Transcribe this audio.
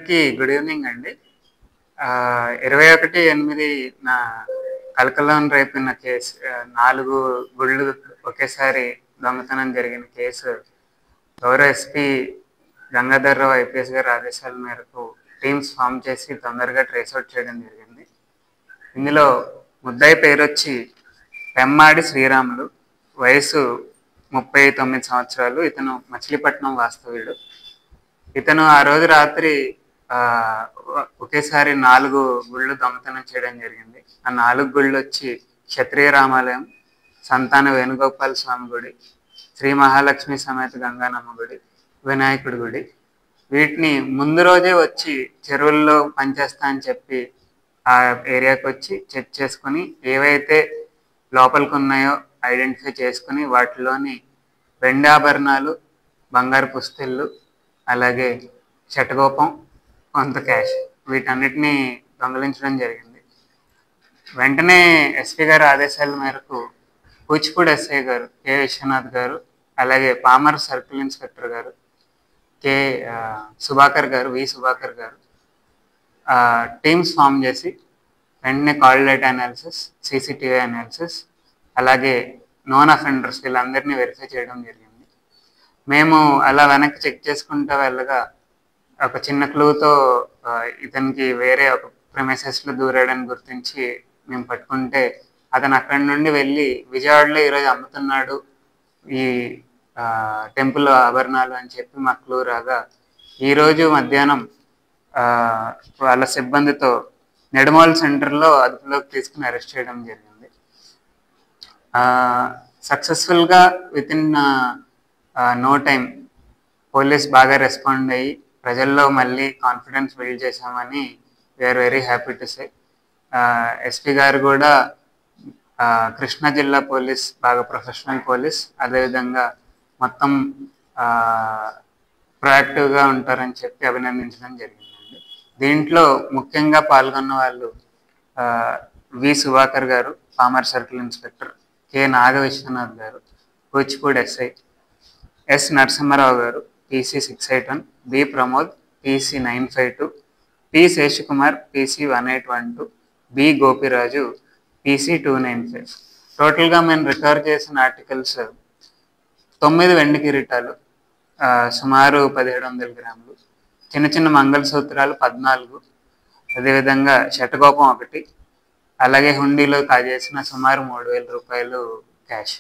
అందరికీ good evening అండి. 21/8 నా కలకలం రేపిన కేసు, 4 గుళ్ళు ఒకేసారి దొంగతనం జరిగిన కేసు గౌరవ ఎస్పీ గంగాధర్రావు ఐపీఎస్ గారి ఆదేశాల మేరకు టీమ్స్ ఫామ్ చేసి తొందరగా ట్రేస్ అవుట్ చేయడం జరిగింది. ఇందులో ముద్దాయి పేరు వచ్చి పెమ్మాడి శ్రీరాములు, వయసు 39 సంవత్సరాలు. ఇతను మచిలీపట్నం వాస్తవ్యుడు. ఇతను ఆ రోజు రాత్రి ఒకేసారి 4 గుళ్ళు దొంగతనం చేయడం జరిగింది. ఆ 4 గుళ్ళు వచ్చి క్షత్రియ రామాలయం, సంతాన వేణుగోపాల స్వామి గుడి, శ్రీ మహాలక్ష్మి సమేత గంగానమ్మ గుడి, వినాయకుడి గుడి. వీటిని ముందు రోజే వచ్చి చెరువుల్లో పనిచేస్తా అని చెప్పి ఆ ఏరియాకి వచ్చి చెక్ చేసుకుని ఏవైతే లోపలికి ఉన్నాయో ఐడెంటిఫై చేసుకుని వాటిలోని వెండి ఆభరణాలు, బంగారు పుస్తెళ్ళు, అలాగే శటగోపం, కొంత క్యాష్, వీటన్నిటిని దొంగలించడం జరిగింది. వెంటనే ఎస్పీ గారి ఆదేశాల మేరకు కూచిపూడి ఎస్ఐ గారు కె విశ్వనాథ్ గారు, అలాగే పామర్ సర్కిల్ ఇన్స్పెక్టర్ గారు వి సుభాకర్ గారు టీమ్స్ ఫామ్ చేసి వెంటనే call data analysis, CCTV analysis, అలాగే నాన్ అఫెండర్స్ వీళ్ళందరినీ వెరిఫై చేయడం జరిగింది. మేము అలా వెనక్కి చెక్ చేసుకుంటూ వెళ్ళగా ఒక చిన్న క్లూతో ఇతనికి వేరే ఒక ప్రెమిసెస్లో దూరాడని గుర్తించి మేము పట్టుకుంటే అతను అక్కడి నుండి వెళ్ళి విజయవాడలో ఈరోజు అమ్ముతున్నాడు ఈ టెంపుల్ ఆభరణాలు అని చెప్పి మాకు క్లూ రాగా ఈరోజు మధ్యాహ్నం వాళ్ళ సిబ్బందితో నెడమాల్ సెంటర్లో అదుపులోకి తీసుకుని అరెస్ట్ చేయడం జరిగింది. సక్సెస్ఫుల్గా వితిన్ నో టైం పోలీస్ బాగా రెస్పాండ్ అయ్యి ప్రజల్లో మళ్ళీ కాన్ఫిడెన్స్ బిల్డ్ చేశామని we are very happy to say. SP గారు కూడా కృష్ణా జిల్లా పోలీస్ బాగా ప్రొఫెషనల్ పోలీస్, అదేవిధంగా మొత్తం ప్రొయాక్టివ్గా ఉంటారని చెప్పి అభినందించడం జరిగిందండి. దీంట్లో ముఖ్యంగా పాల్గొన్న వాళ్ళు V Subhakar garu, Pamarru circle inspector, K Naga Viswanath garu, Kuchipudi SI, S Narasimharao garu PC 681, B Pramod PC 952, P Seshakumar PC 1812, B Gopiraju PC 295. టోటల్గా మేము రికవర్ చేసిన ఆర్టికల్స్ 9 వెండి కిరీటాలు, సుమారు 1700 గ్రాములు, చిన్న చిన్న మంగళసూత్రాలు 14, అదేవిధంగా శటగోపం 1, అలాగే హుండీలో కాజేసిన సుమారు 3000 రూపాయలు క్యాష్.